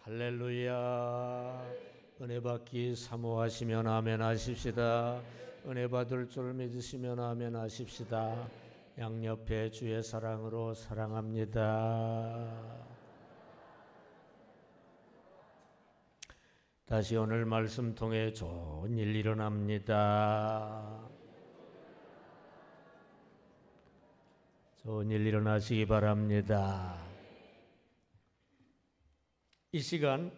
할렐루야. 은혜 받기 사모하시면 아멘 하십시다. 은혜 받을 줄 믿으시면 아멘 하십시다. 양옆에 주의 사랑으로 사랑합니다. 다시 오늘 말씀 통해 좋은 일 일어납니다. 좋은 일 일어나시기 바랍니다. 이 시간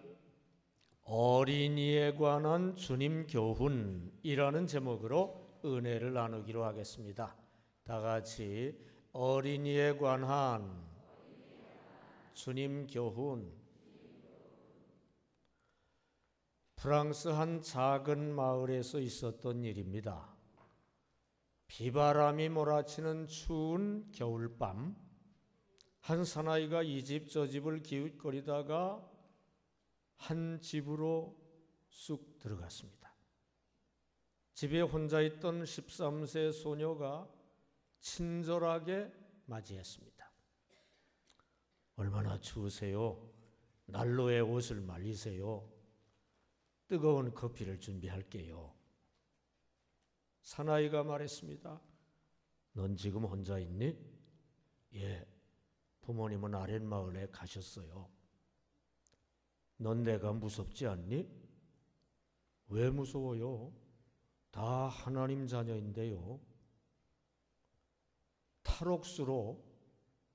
어린이에 관한 주님 교훈이라는 제목으로 은혜를 나누기로 하겠습니다. 다 같이 어린이에 관한 주님 교훈. 프랑스 한 작은 마을에서 있었던 일입니다. 비바람이 몰아치는 추운 겨울밤, 한 사나이가 이 집 저 집을 기웃거리다가 한 집으로 쑥 들어갔습니다. 집에 혼자 있던 13세 소녀가 친절하게 맞이했습니다. 얼마나 추우세요? 난로에 옷을 말리세요. 뜨거운 커피를 준비할게요. 사나이가 말했습니다. 넌 지금 혼자 있니? 예, 부모님은 아랫마을에 가셨어요. 넌 내가 무섭지 않니? 왜 무서워요? 다 하나님 자녀인데요. 탈옥수로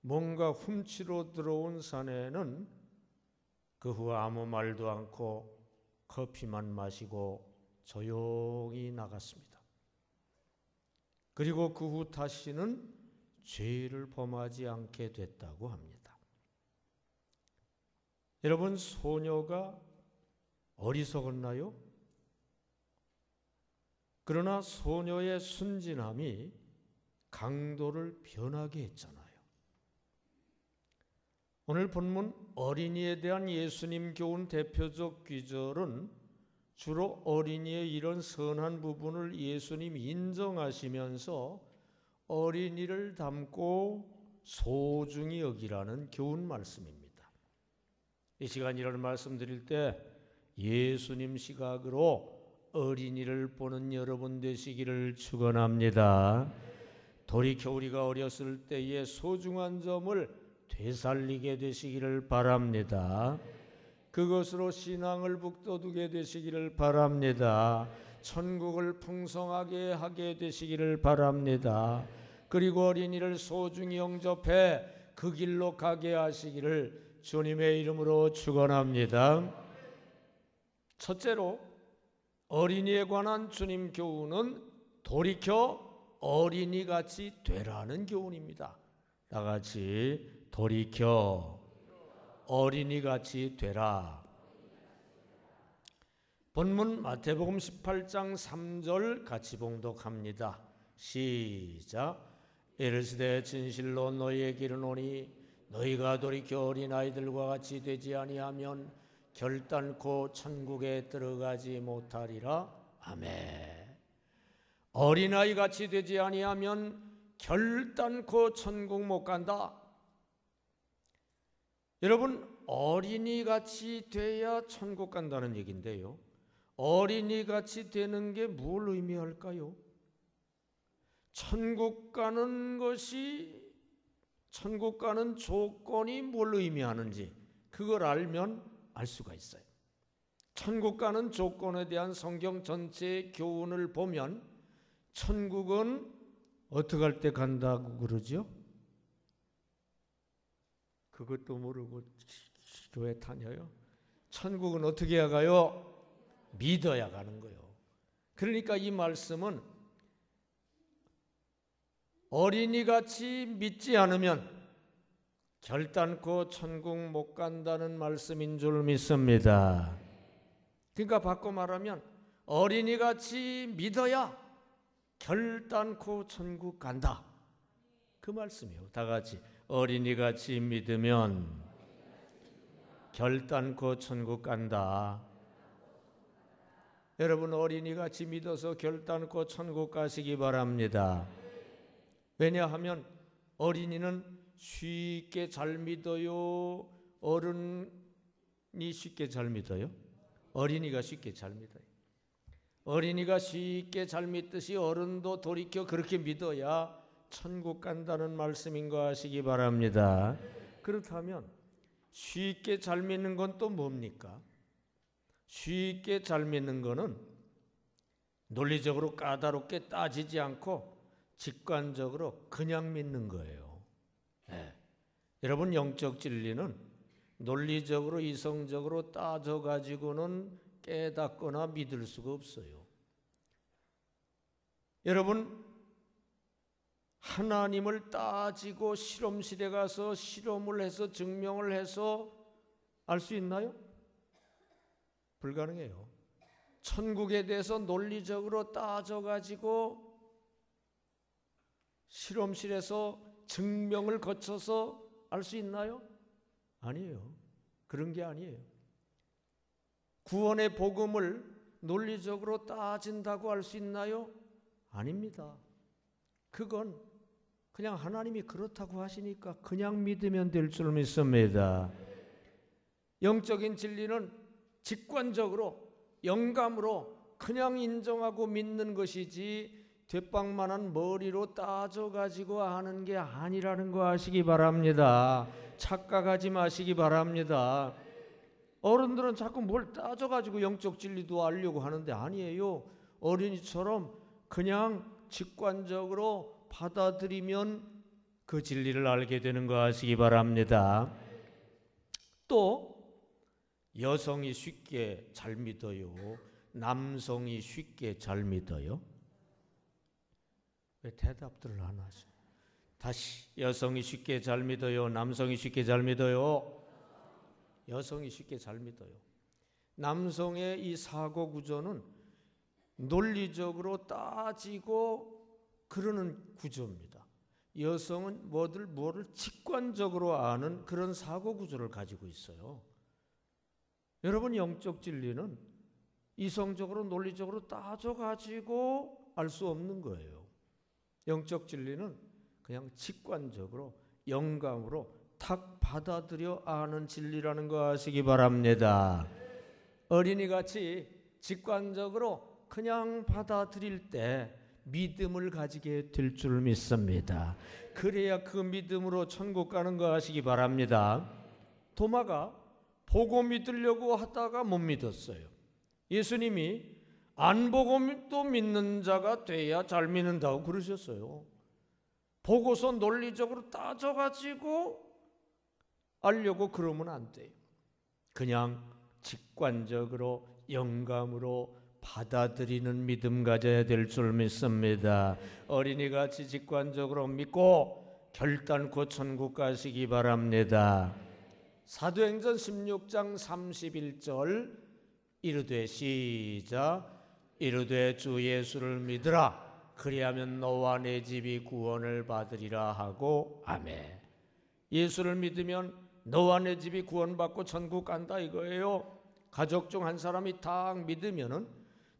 뭔가 훔치러 들어온 사내는 그 후 아무 말도 않고 커피만 마시고 조용히 나갔습니다. 그리고 그 후 다시는 죄를 범하지 않게 됐다고 합니다. 여러분, 소녀가 어리석었나요? 그러나 소녀의 순진함이 강도를 변하게 했잖아요. 오늘 본문 어린이에 대한 예수님 교훈 대표적 귀절은 주로 어린이의 이런 선한 부분을 예수님 인정하시면서 어린이를 닮고 소중히 여기라는 교훈 말씀입니다. 이 시간 이런 말씀 드릴 때 예수님 시각으로 어린이를 보는 여러분 되시기를 축원합니다. 돌이켜 우리가 어렸을 때의 소중한 점을 되살리게 되시기를 바랍니다. 그것으로 신앙을 북돋우게 되시기를 바랍니다. 천국을 풍성하게 하게 되시기를 바랍니다. 그리고 어린이를 소중히 영접해 그 길로 가게 하시기를 주님의 이름으로 축원합니다. 첫째로 어린이에 관한 주님 교훈은 돌이켜 어린이같이 되라는 교훈입니다. 다 같이 돌이켜 어린이같이 되라. 본문 마태복음 18장 3절 같이 봉독합니다. 시작. 이르시되 진실로 너희에게 이르노니 너희가 돌이켜 어린아이들과 같이 되지 아니하면 결단코 천국에 들어가지 못하리라. 아멘. 어린아이같이 되지 아니하면 결단코 천국 못 간다. 여러분, 어린이같이 돼야 천국 간다는 얘기인데요. 어린이같이 되는 게 뭘 의미할까요? 천국 가는 조건이 뭘 의미하는지 그걸 알면 알 수가 있어요. 천국 가는 조건에 대한 성경 전체의 교훈을 보면 천국은 어떻게 할 때 간다고 그러죠? 그것도 모르고 교회 다녀요. 천국은 어떻게 해야 가요? 믿어야 가는 거예요. 그러니까 이 말씀은 어린이같이 믿지 않으면 결단코 천국 못 간다는 말씀인 줄 믿습니다. 그러니까 바꿔 말하면 어린이같이 믿어야 결단코 천국 간다. 그 말씀이에요. 다 같이 어린이같이 믿으면 결단코 천국 간다. 여러분, 어린이같이 믿어서 결단코 천국 가시기 바랍니다. 왜냐하면 어린이는 쉽게 잘 믿어요. 어른 쉽게 잘 믿어요? 어린이가 쉽게 잘 믿어요. 어린이가 쉽게 잘 믿듯이 어른도 돌이켜 그렇게 믿어야 천국 간다는 말씀인 거 아시기 바랍니다. 그렇다면 쉽게 잘 믿는 건 또 뭡니까? 쉽게 잘 믿는 거는 논리적으로 까다롭게 따지지 않고 직관적으로 그냥 믿는 거예요. 네. 여러분, 영적 진리는 논리적으로 이성적으로 따져가지고는 깨닫거나 믿을 수가 없어요. 여러분, 하나님을 따지고 실험실에 가서 실험을 해서 증명을 해서 알 수 있나요? 불가능해요. 천국에 대해서 논리적으로 따져가지고 실험실에서 증명을 거쳐서 알 수 있나요? 아니에요. 그런 게 아니에요. 구원의 복음을 논리적으로 따진다고 알 수 있나요? 아닙니다. 그건 그냥 하나님이 그렇다고 하시니까 그냥 믿으면 될 줄 믿습니다. 영적인 진리는 직관적으로 영감으로 그냥 인정하고 믿는 것이지 뒷방만한 머리로 따져가지고 하는 게 아니라는 거 아시기 바랍니다. 착각하지 마시기 바랍니다. 어른들은 자꾸 뭘 따져가지고 영적 진리도 알려고 하는데 아니에요. 어린이처럼 그냥 직관적으로 받아들이면 그 진리를 알게 되는 거 아시기 바랍니다. 또 여성이 쉽게 잘 믿어요? 남성이 쉽게 잘 믿어요? 왜 대답들을 안 하죠? 다시, 여성이 쉽게 잘 믿어요? 남성이 쉽게 잘 믿어요? 여성이 쉽게 잘 믿어요. 남성의 이 사고 구조는 논리적으로 따지고 그러는 구조입니다. 여성은 뭐를 직관적으로 아는 그런 사고 구조를 가지고 있어요. 여러분, 영적 진리는 이성적으로 논리적으로 따져가지고 알 수 없는 거예요. 영적 진리는 그냥 직관적으로 영감으로 탁 받아들여 아는 진리라는 거 아시기 바랍니다. 어린이같이 직관적으로 그냥 받아들일 때 믿음을 가지게 될 줄 믿습니다. 그래야 그 믿음으로 천국 가는 거 아시기 바랍니다. 도마가 보고 믿으려고 하다가 못 믿었어요. 예수님이 안 보고 또 믿는 자가 돼야 잘 믿는다고 그러셨어요. 보고서 논리적으로 따져가지고 알려고 그러면 안 돼요. 그냥 직관적으로 영감으로 받아들이는 믿음 가져야 될 줄 믿습니다. 어린이같이 직관적으로 믿고 결단코 천국 가시기 바랍니다. 사도행전 16장 31절 이르되 시작 이르되 주 예수를 믿으라 그리하면 너와 내 집이 구원을 받으리라 하고 아멘. 예수를 믿으면 너와 내 집이 구원받고 천국 간다 이거예요. 가족 중 한 사람이 딱 믿으면은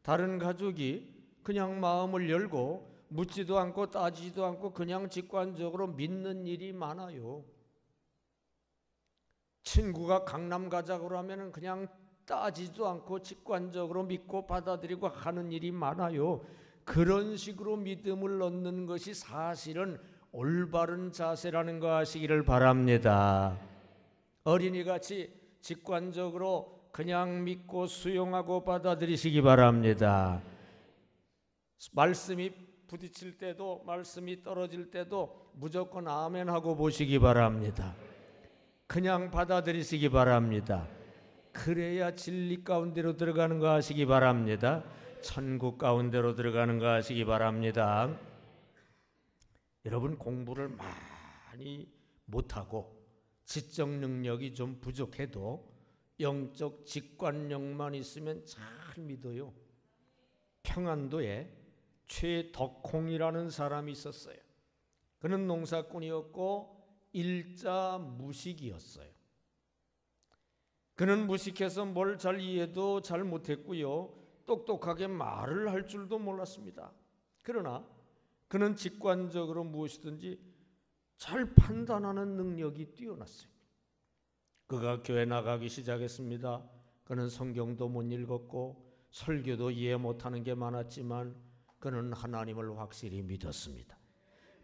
다른 가족이 그냥 마음을 열고 묻지도 않고 따지지도 않고 그냥 직관적으로 믿는 일이 많아요. 친구가 강남 가자고 하면은 그냥 따지지도 않고 직관적으로 믿고 받아들이고 하는 일이 많아요. 그런 식으로 믿음을 얻는 것이 사실은 올바른 자세라는 거 아시기를 바랍니다. 어린이같이 직관적으로 그냥 믿고 수용하고 받아들이시기 바랍니다. 말씀이 부딪힐 때도 말씀이 떨어질 때도 무조건 아멘 하고 보시기 바랍니다. 그냥 받아들이시기 바랍니다. 그래야 진리 가운데로 들어가는 거 아시기 바랍니다. 천국 가운데로 들어가는 거 아시기 바랍니다. 여러분, 공부를 많이 못하고 지적 능력이 좀 부족해도 영적 직관력만 있으면 잘 믿어요. 평안도에 최덕홍이라는 사람이 있었어요. 그는 농사꾼이었고 일자 무식이었어요. 그는 무식해서 뭘 잘 이해도 잘 못했고요. 똑똑하게 말을 할 줄도 몰랐습니다. 그러나 그는 직관적으로 무엇이든지 잘 판단하는 능력이 뛰어났어요. 그가 교회 나가기 시작했습니다. 그는 성경도 못 읽었고 설교도 이해 못하는 게 많았지만 그는 하나님을 확실히 믿었습니다.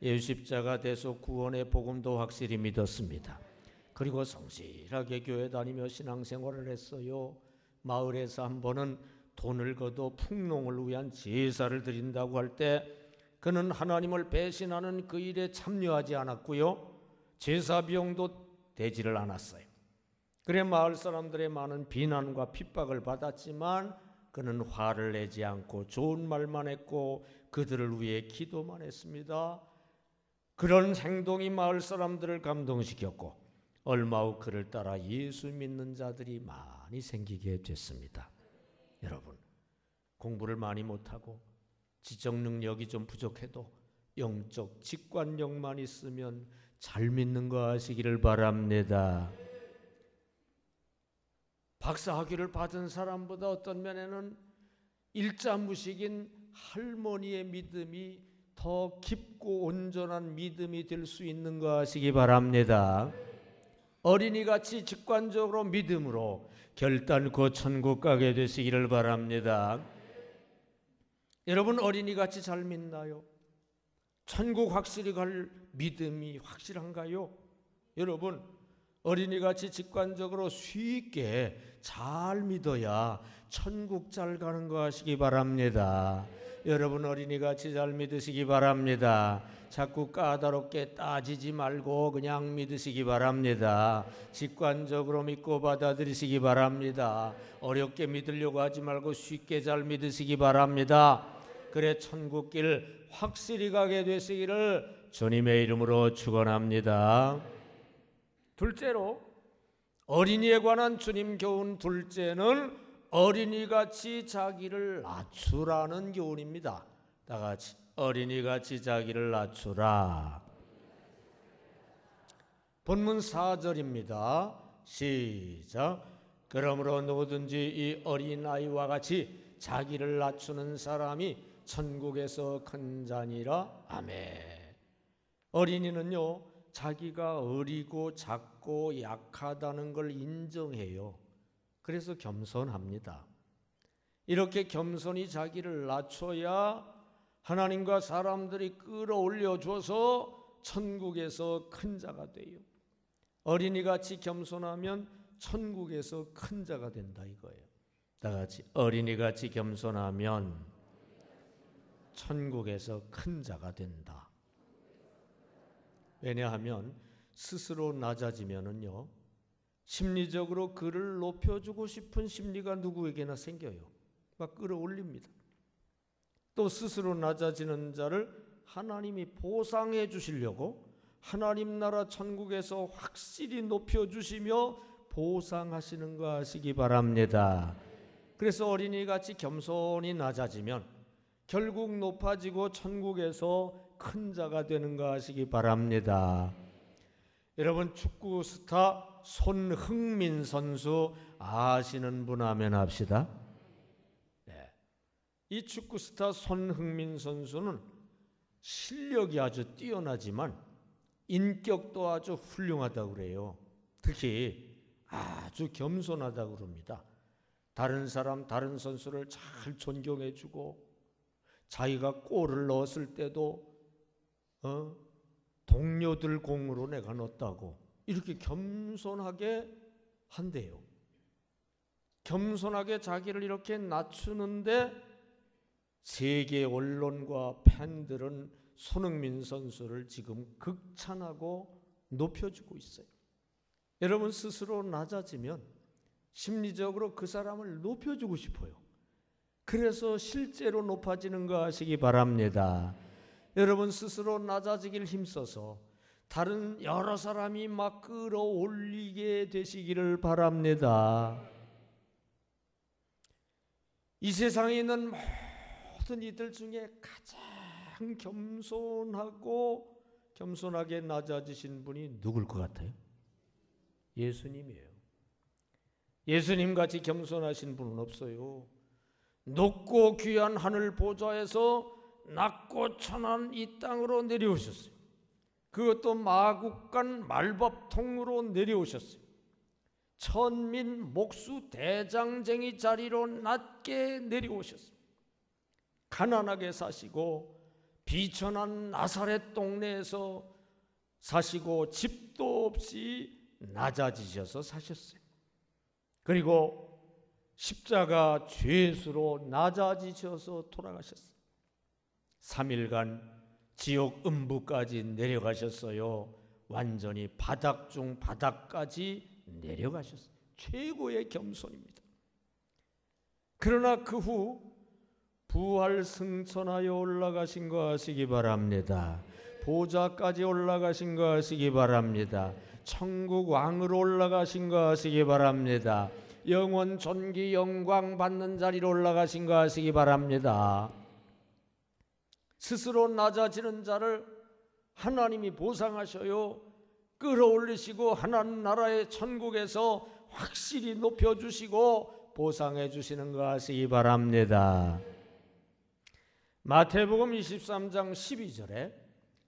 예수 십자가 대속 구원의 복음도 확실히 믿었습니다. 그리고 성실하게 교회 다니며 신앙생활을 했어요. 마을에서 한 번은 돈을 거둬 풍농을 위한 제사를 드린다고 할 때 그는 하나님을 배신하는 그 일에 참여하지 않았고요. 제사 비용도 대지를 않았어요. 그래 마을 사람들의 많은 비난과 핍박을 받았지만 그는 화를 내지 않고 좋은 말만 했고 그들을 위해 기도만 했습니다. 그런 행동이 마을 사람들을 감동시켰고 얼마 후 그를 따라 예수 믿는 자들이 많이 생기게 됐습니다. 여러분, 공부를 많이 못하고 지적 능력이 좀 부족해도 영적 직관력만 있으면 잘 믿는 거 아시기를 바랍니다. 박사학위를 받은 사람보다 어떤 면에는 일자무식인 할머니의 믿음이 더 깊고 온전한 믿음이 될 수 있는 거 아시기 바랍니다. 어린이같이 직관적으로 믿음으로 결단코 천국 가게 되시기를 바랍니다. 여러분, 어린이같이 잘 믿나요? 천국 확실히 갈 믿음이 확실한가요? 여러분, 어린이같이 직관적으로 쉽게 잘 믿어야 천국 잘 가는 거 아시기 바랍니다. 여러분, 어린이같이 잘 믿으시기 바랍니다. 자꾸 까다롭게 따지지 말고 그냥 믿으시기 바랍니다. 직관적으로 믿고 받아들이시기 바랍니다. 어렵게 믿으려고 하지 말고 쉽게 잘 믿으시기 바랍니다. 그래 천국길 확실히 가게 되시기를 주님의 이름으로 축원합니다. 둘째로, 어린이에 관한 주님 교훈 둘째는 어린이같이 자기를 낮추라는 교훈입니다. 다 같이 어린이같이 자기를 낮추라. 본문 4절입니다. 시작. 그러므로 누구든지 이 어린아이와 같이 자기를 낮추는 사람이 천국에서 큰 자니라. 아멘. 어린이는요, 자기가 어리고 작고 약하다는 걸 인정해요. 그래서 겸손합니다. 이렇게 겸손히 자기를 낮춰야 하나님과 사람들이 끌어올려 줘서 천국에서 큰 자가 돼요. 어린이같이 겸손하면 천국에서 큰 자가 된다 이거예요. 다 같이 어린이같이 겸손하면 천국에서 큰 자가 된다. 왜냐하면 스스로 낮아지면은요, 심리적으로 그를 높여주고 싶은 심리가 누구에게나 생겨요. 막 끌어올립니다. 또 스스로 낮아지는 자를 하나님이 보상해 주시려고 하나님 나라 천국에서 확실히 높여주시며 보상하시는 거 아시기 바랍니다. 그래서 어린이같이 겸손히 낮아지면 결국 높아지고 천국에서 큰 자가 되는 거 아시기 바랍니다. 여러분, 축구 스타 손흥민 선수 아시는 분 하면 합시다. 네. 이 축구 스타 손흥민 선수는 실력이 아주 뛰어나지만 인격도 아주 훌륭하다고 그래요. 특히 아주 겸손하다고 그럽니다. 다른 사람, 다른 선수를 잘 존경해주고 자기가 골을 넣었을 때도 동료들 공으로 내가 넣었다고 이렇게 겸손하게 한대요. 겸손하게 자기를 이렇게 낮추는데 세계 언론과 팬들은 손흥민 선수를 지금 극찬하고 높여주고 있어요. 여러분, 스스로 낮아지면 심리적으로 그 사람을 높여주고 싶어요. 그래서 실제로 높아지는 거 아시기 바랍니다. 여러분, 스스로 낮아지길 힘써서 다른 여러 사람이 막 끌어올리게 되시기를 바랍니다. 이 세상에 있는 모든 이들 중에 가장 겸손하게 낮아지신 분이 누굴 것 같아요? 예수님이에요. 예수님같이 겸손하신 분은 없어요. 높고 귀한 하늘 보좌에서 낮고 천한 이 땅으로 내려오셨어요. 그것도 마국간 말밥통으로 내려오셨어요. 천민 목수 대장쟁이 자리로 낮게 내려오셨습니다. 가난하게 사시고 비천한 나사렛 동네에서 사시고 집도 없이 낮아지셔서 사셨어요. 그리고 십자가 죄수로 낮아지셔서 돌아가셨어요. 3일간 지옥 음부까지 내려가셨어요. 완전히 바닥 중 바닥까지 내려가셨어요. 최고의 겸손입니다. 그러나 그 후 부활 승천하여 올라가신 거 아시기 바랍니다. 보좌까지 올라가신 거 아시기 바랍니다. 천국 왕으로 올라가신 거 아시기 바랍니다. 영원 존귀 영광 받는 자리로 올라가신 거 아시기 바랍니다. 스스로 낮아지는 자를 하나님이 보상하셔요. 끌어올리시고 하나님 나라의 천국에서 확실히 높여주시고 보상해 주시는 거 아시기 바랍니다. 마태복음 23장 12절에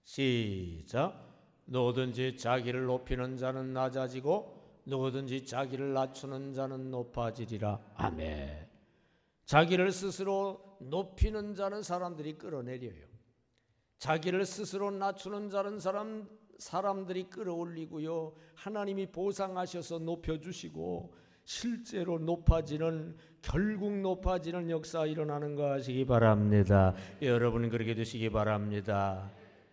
시작. 누구든지 자기를 높이는 자는 낮아지고 누구든지 자기를 낮추는 자는 높아지리라. 아멘. 자기를 스스로 높이는 자는 사람들이 끌어내려요. 자기를 스스로 낮추는 자는 사람들이 끌어올리고요. 하나님이 보상하셔서 높여주시고 실제로 높아지는, 결국 높아지는 역사 일어나는 거 아시기 바랍니다. 여러분 그렇게 되시기 바랍니다.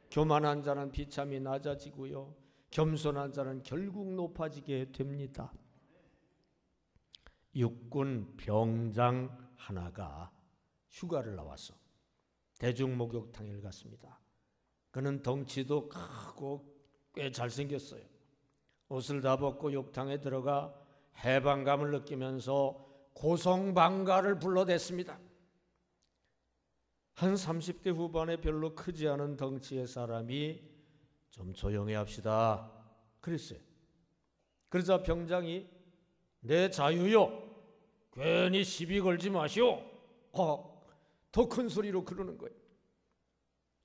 교만한 자는 비참히 낮아지고요. 겸손한 자는 결국 높아지게 됩니다. 육군 병장 하나가 휴가를 나와서 대중목욕탕을 갔습니다. 그는 덩치도 크고 꽤 잘생겼어요. 옷을 다 벗고 욕탕에 들어가 해방감을 느끼면서 고성방가를 불러댔습니다. 한 30대 후반에 별로 크지 않은 덩치의 사람이 좀 조용히 합시다 그랬어요. 그러자 병장이 내 자유요, 괜히 시비 걸지 마시오. 더 큰 소리로 그러는 거예요.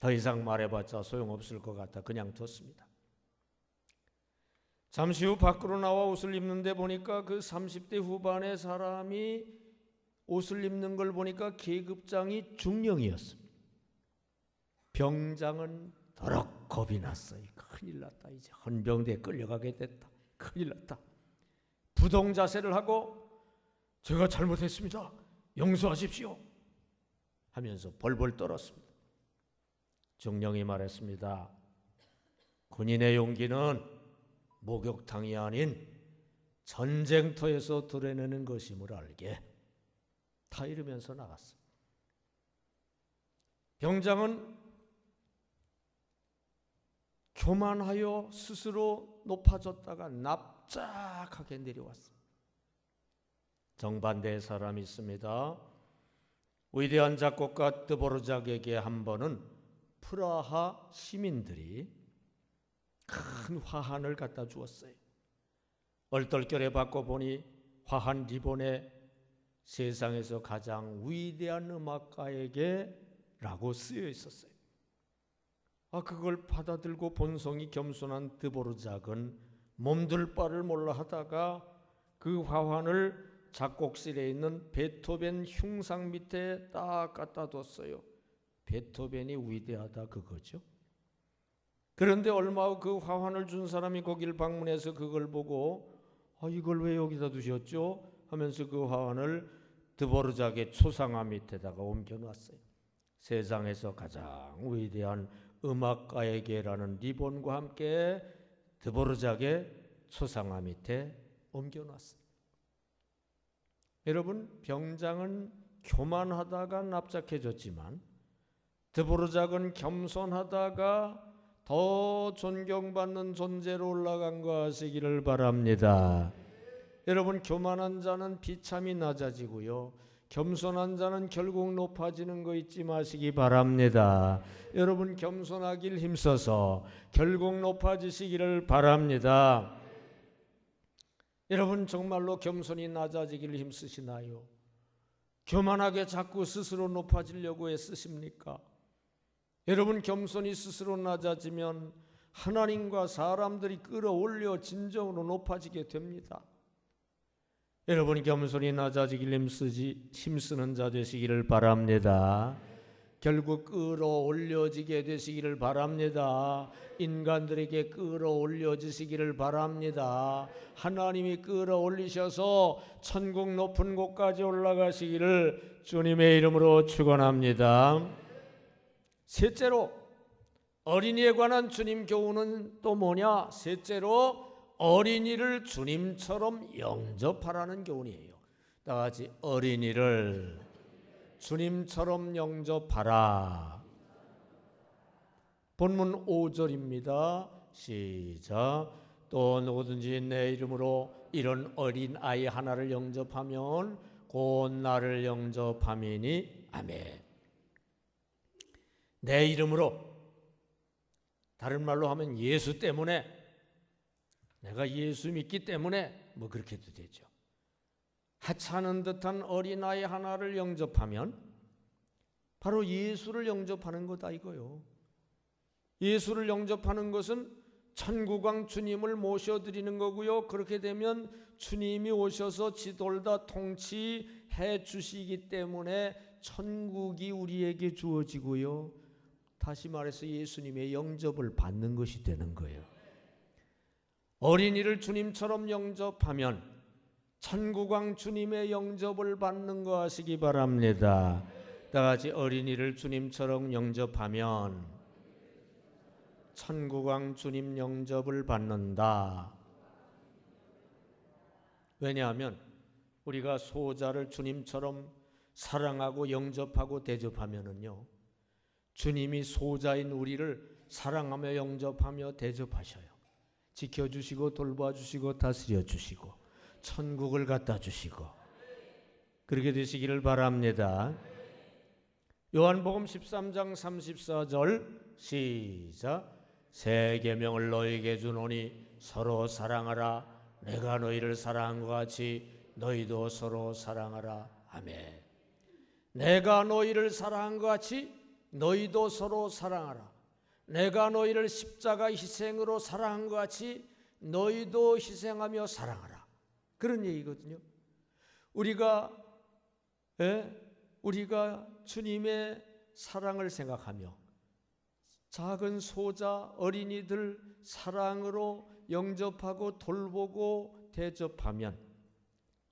더 이상 말해봤자 소용없을 것 같아 그냥 뒀습니다. 잠시 후 밖으로 나와 옷을 입는데 보니까 그 30대 후반의 사람이 옷을 입는 걸 보니까 계급장이 중령이었습니다. 병장은 더럭 겁이 났어요. 큰일 났다. 이제 헌병대에 끌려가게 됐다. 큰일 났다. 부동자세를 하고 제가 잘못했습니다. 용서하십시오 하면서 벌벌 떨었습니다. 중령이 말했습니다. 군인의 용기는 목욕탕이 아닌 전쟁터에서 드러내는 것임을 알게. 다 이러면서 나갔어. 병장은 교만하여 스스로 높아졌다가 납작하게 내려왔어. 정반대의 사람이 있습니다. 위대한 작곡가 드보르작에게 한 번은 프라하 시민들이 큰 화환을 갖다 주었어요. 얼떨결에 받고 보니 화환 리본에 세상에서 가장 위대한 음악가에게 라고 쓰여 있었어요. 그걸 받아들고 본성이 겸손한 드보르작은 몸둘 바를 몰라 하다가 그 화환을 작곡실에 있는 베토벤 흉상 밑에 딱 갖다 뒀어요. 베토벤이 위대하다 그거죠. 그런데 얼마 후 그 화환을 준 사람이 거길 방문해서 그걸 보고 이걸 왜 여기다 두셨죠? 하면서 그 화환을 드보르작의 초상화 밑에다가 옮겨놨어요. 세상에서 가장 위대한 음악가에게라는 리본과 함께 드보르작의 초상화 밑에 옮겨놨어요. 여러분, 병장은 교만하다가 납작해졌지만 드보르작은 겸손하다가 더 존경받는 존재로 올라간 거 아시기를 바랍니다. 여러분, 교만한 자는 비참히 낮아지고요. 겸손한 자는 결국 높아지는 거 잊지 마시기 바랍니다. 여러분, 겸손하길 힘써서 결국 높아지시기를 바랍니다. 여러분, 정말로 겸손히 낮아지기를 힘쓰시나요? 교만하게 자꾸 스스로 높아지려고 애쓰십니까? 여러분, 겸손히 스스로 낮아지면 하나님과 사람들이 끌어올려 진정으로 높아지게 됩니다. 여러분 겸손히 낮아지길 힘쓰는 자 되시기를 바랍니다. 결국 끌어올려지게 되시기를 바랍니다. 인간들에게 끌어올려지시기를 바랍니다. 하나님이 끌어올리셔서 천국 높은 곳까지 올라가시기를 주님의 이름으로 축원합니다. 셋째로 어린이에 관한 주님 교훈은 또 뭐냐? 셋째로 어린이를 주님처럼 영접하라는 교훈이에요. 다 같이 어린이를 주님처럼 영접하라. 본문 5절입니다. 시작. 또 누구든지 내 이름으로 이런 어린 아이 하나를 영접하면 곧 나를 영접함이니. 아멘. 내 이름으로, 다른 말로 하면 예수 때문에, 내가 예수 믿기 때문에 뭐 그렇게도 되죠. 하찮은 듯한 어린아이 하나를 영접하면 바로 예수를 영접하는 거다 이거요. 예수를 영접하는 것은 천국왕 주님을 모셔드리는 거고요. 그렇게 되면 주님이 오셔서 지돌다 통치해 주시기 때문에 천국이 우리에게 주어지고요. 다시 말해서 예수님의 영접을 받는 것이 되는 거예요. 어린이를 주님처럼 영접하면 천국왕 주님의 영접을 받는 거 하시기 바랍니다. 다 같이 어린이를 주님처럼 영접하면 천국왕 주님 영접을 받는다. 왜냐하면 우리가 소자를 주님처럼 사랑하고 영접하고 대접하면은요, 주님이 소자인 우리를 사랑하며 영접하며 대접하셔요. 지켜주시고 돌봐주시고 다스려주시고 천국을 갖다 주시고 그렇게 되시기를 바랍니다. 요한복음 13장 34절 시작. 새 계명을 너희에게 주노니 서로 사랑하라. 내가 너희를 사랑한 것 같이 너희도 서로 사랑하라. 아멘. 내가 너희를 사랑한 것 같이 너희도 서로 사랑하라. 내가 너희를 십자가 희생으로 사랑한 것 같이 너희도 희생하며 사랑하라. 그런 얘기거든요. 우리가 주님의 사랑을 생각하며 작은 소자 어린이들 사랑으로 영접하고 돌보고 대접하면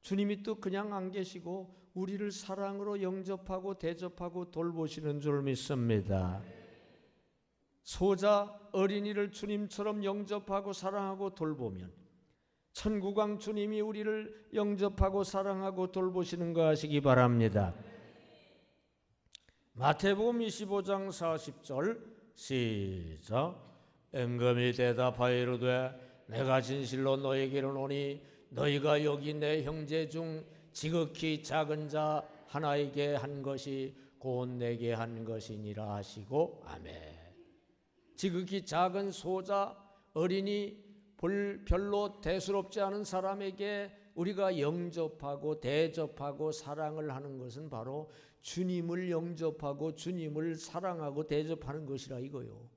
주님이 또 그냥 안 계시고 우리를 사랑으로 영접하고 대접하고 돌보시는 줄 믿습니다. 소자 어린이를 주님처럼 영접하고 사랑하고 돌보면 천국왕 주님이 우리를 영접하고 사랑하고 돌보시는 거 아시기 바랍니다. 마태복음 25장 40절 시작. 엠금이 대답하여 이르되 내가 진실로 너희에게 이르노니 너희가 여기 내 형제 중 지극히 작은 자 하나에게 한 것이 곧 내게 한 것이니라 하시고 아멘. 지극히 작은 소자 어린이 별로 대수롭지 않은 사람에게 우리가 영접하고 대접하고 사랑을 하는 것은 바로 주님을 영접하고 주님을 사랑하고 대접하는 것이라 이거요.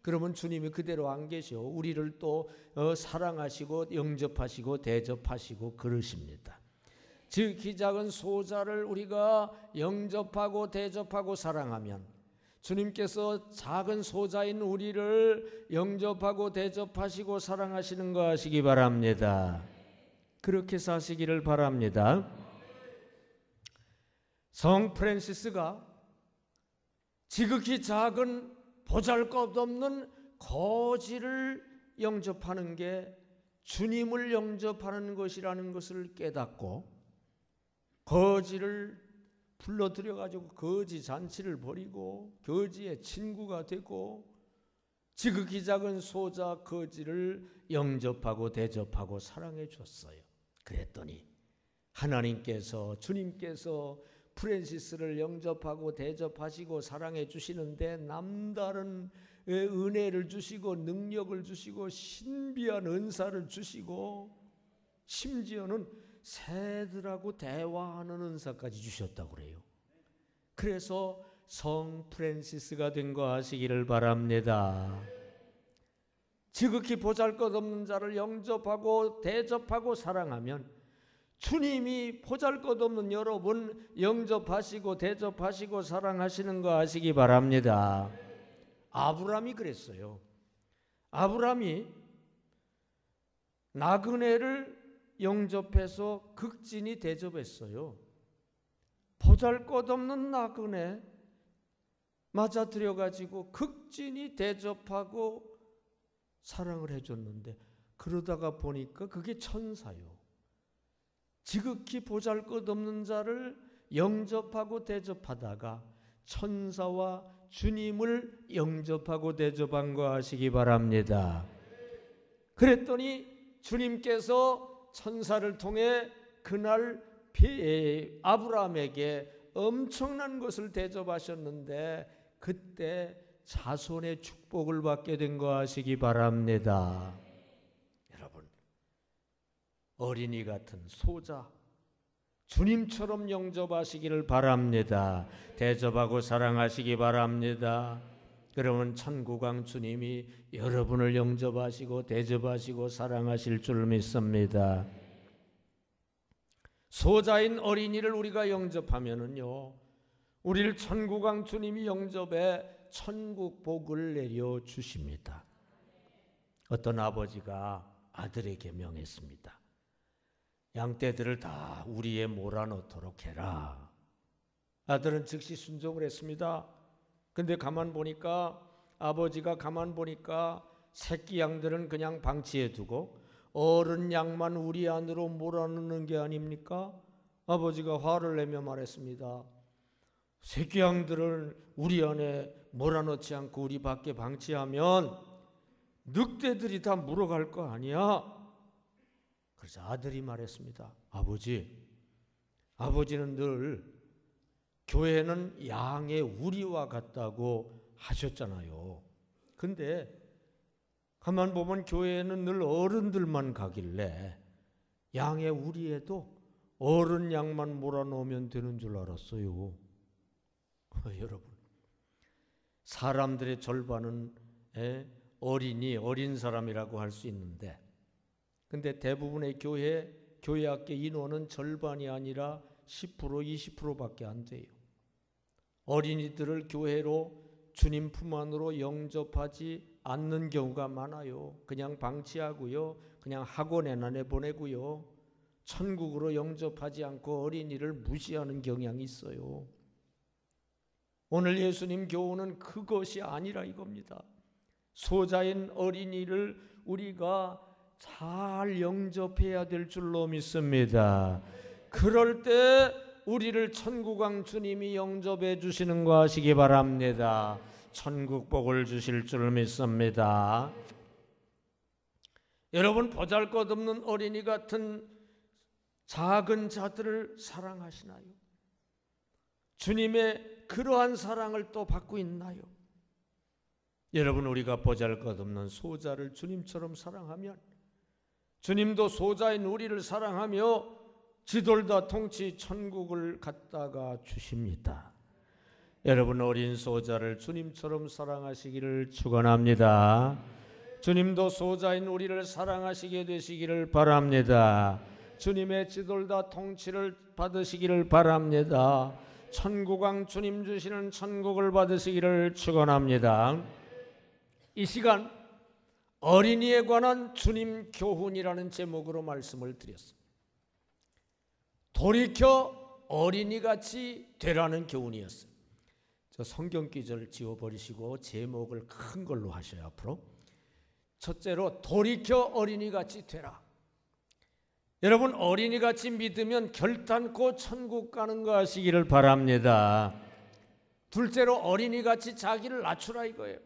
그러면 주님이 그대로 안 계셔. 우리를 또 사랑하시고 영접하시고 대접하시고 그러십니다. 지극히 작은 소자를 우리가 영접하고 대접하고 사랑하면 주님께서 작은 소자인 우리를 영접하고 대접하시고 사랑하시는 거 아시기 바랍니다. 그렇게 사시기를 바랍니다. 성 프란시스가 지극히 작은 보잘것없는 거지를 영접하는 게 주님을 영접하는 것이라는 것을 깨닫고 거지를 불러들여가지고 거지 잔치를 벌이고 거지의 친구가 되고 지극히 작은 소자 거지를 영접하고 대접하고 사랑해 줬어요. 그랬더니 하나님께서 주님께서 프란시스를 영접하고 대접하시고 사랑해 주시는데 남다른 은혜를 주시고 능력을 주시고 신비한 은사를 주시고 심지어는 새들하고 대화하는 은사까지 주셨다고 그래요. 그래서 성 프란시스가 된 거 아시기를 바랍니다. 지극히 보잘것없는 자를 영접하고 대접하고 사랑하면 주님이 보잘것없는 여러분 영접하시고 대접하시고 사랑하시는 거 아시기 바랍니다. 아브라함이 그랬어요. 아브라함이 나그네를 영접해서 극진히 대접했어요. 보잘것없는 나그네 맞아들여가지고 극진히 대접하고 사랑을 해줬는데, 그러다가 보니까 그게 천사요. 지극히 보잘것없는 자를 영접하고 대접하다가 천사와 주님을 영접하고 대접한 거 아시기 바랍니다. 그랬더니 주님께서 천사를 통해 그날 아브라함에게 엄청난 것을 대접하셨는데, 그때 자손의 축복을 받게 된 거 아시기 바랍니다. 여러분, 어린이 같은 소자 주님처럼 영접하시기를 바랍니다. 대접하고 사랑하시기 바랍니다. 그러면 천국왕 주님이 여러분을 영접하시고 대접하시고 사랑하실 줄 믿습니다. 소자인 어린이를 우리가 영접하면은요, 우리를 천국왕 주님이 영접해 천국 복을 내려 주십니다. 어떤 아버지가 아들에게 명했습니다. 양떼들을 다 우리에 몰아넣도록 해라. 아들은 즉시 순종을 했습니다. 근데 아버지가 가만 보니까 새끼 양들은 그냥 방치해 두고 어른 양만 우리 안으로 몰아넣는 게 아닙니까? 아버지가 화를 내며 말했습니다. 새끼 양들을 우리 안에 몰아넣지 않고 우리 밖에 방치하면 늑대들이 다 물어갈 거 아니야? 그래서 아들이 말했습니다. 아버지는 늘 교회는 양의 우리와 같다고 하셨잖아요. 근데 가만 보면 교회에는 늘 어른들만 가길래 양의 우리에도 어른 양만 몰아넣으면 되는 줄 알았어요. 여러분, 사람들의 절반은 어린 사람이라고 할 수 있는데, 근데 대부분의 교회학교 인원은 절반이 아니라 10%, 20%밖에 안 돼요. 어린이들을 교회로 주님 품 안으로 영접하지 않는 경우가 많아요. 그냥 방치하고요, 그냥 학원에나 내보내고요, 천국으로 영접하지 않고 어린이를 무시하는 경향이 있어요. 오늘 예수님 교훈은 그것이 아니라 이겁니다. 소자인 어린이를 우리가 잘 영접해야 될 줄로 믿습니다. 그럴 때 우리를 천국왕 주님이 영접해 주시는 거 아시기 바랍니다. 천국 복을 주실 줄 믿습니다. 여러분, 보잘것없는 어린이 같은 작은 자들을 사랑하시나요? 주님의 그러한 사랑을 또 받고 있나요? 여러분, 우리가 보잘것없는 소자를 주님처럼 사랑하면 주님도 소자인 우리를 사랑하며 지돌다 통치 천국을 갖다가 주십니다. 여러분, 어린 소자를 주님처럼 사랑하시기를 축원합니다. 주님도 소자인 우리를 사랑하시게 되시기를 바랍니다. 주님의 지돌다 통치를 받으시기를 바랍니다. 천국왕 주님 주시는 천국을 받으시기를 축원합니다. 이 시간 어린이에 관한 주님 교훈이라는 제목으로 말씀을 드렸습니다. 돌이켜 어린이같이 되라는 교훈이었어요. 저 성경 기절 지워버리시고 제목을 큰 걸로 하셔요. 앞으로 첫째로 돌이켜 어린이같이 되라. 여러분, 어린이같이 믿으면 결단코 천국 가는 거 아시기를 바랍니다. 둘째로 어린이같이 자기를 낮추라 이거예요.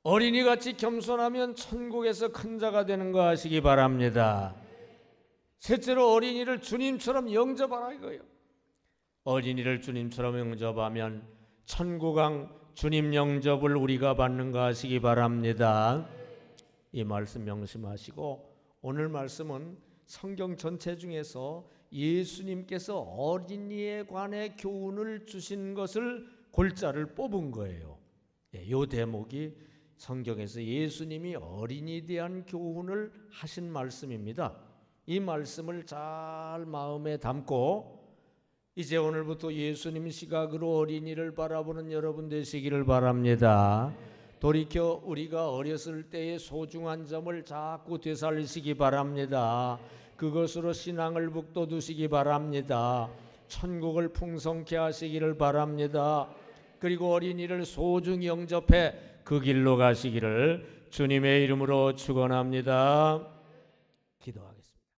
어린이같이 겸손하면 천국에서 큰 자가 되는 거 아시기 바랍니다. 셋째로 어린이를 주님처럼 영접하라 이거예요. 어린이를 주님처럼 영접하면 천국왕 주님 영접을 우리가 받는 거 아시기 바랍니다. 이 말씀 명심하시고, 오늘 말씀은 성경 전체 중에서 예수님께서 어린이에 관해 교훈을 주신 것을 골자를 뽑은 거예요. 이 대목이 성경에서 예수님이 어린이에 대한 교훈을 하신 말씀입니다. 이 말씀을 잘 마음에 담고 이제 오늘부터 예수님 시각으로 어린이를 바라보는 여러분 되시기를 바랍니다. 돌이켜 우리가 어렸을 때의 소중한 점을 자꾸 되살리시기 바랍니다. 그것으로 신앙을 북돋우시기 바랍니다. 천국을 풍성케 하시기를 바랍니다. 그리고 어린이를 소중히 영접해 그 길로 가시기를 주님의 이름으로 축원합니다. 기도하겠습니다.